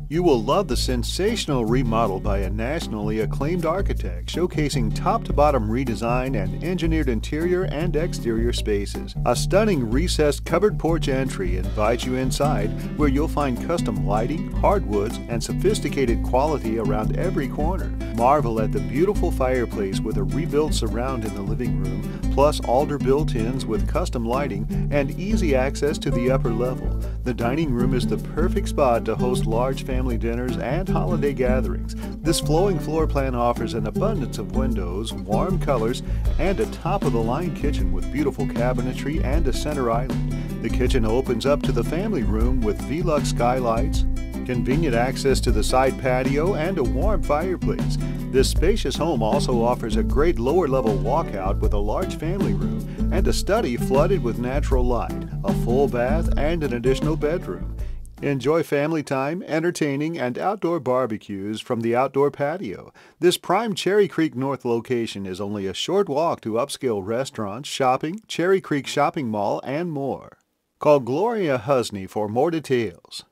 You will love the sensational remodel by a nationally acclaimed architect, showcasing top-to-bottom redesign and engineered interior and exterior spaces. A stunning recessed covered porch entry invites you inside, where you'll find custom lighting, hardwoods, and sophisticated quality around every corner. Marvel at the beautiful fireplace with a rebuilt surround in the living room, plus alder built-ins with custom lighting and easy access to the upper level. The dining room is the perfect spot to host large family dinners and holiday gatherings. This flowing floor plan offers an abundance of windows, warm colors, and a top-of-the-line kitchen with beautiful cabinetry and a center island. The kitchen opens up to the family room with Velux skylights, convenient access to the side patio, and a warm fireplace. This spacious home also offers a great lower-level walkout with a large family room and a study flooded with natural light, a full bath, and an additional bedroom. Enjoy family time, entertaining, and outdoor barbecues from the outdoor patio. This prime Cherry Creek North location is only a short walk to upscale restaurants, shopping, Cherry Creek Shopping Mall, and more. Call Gloria Husney for more details.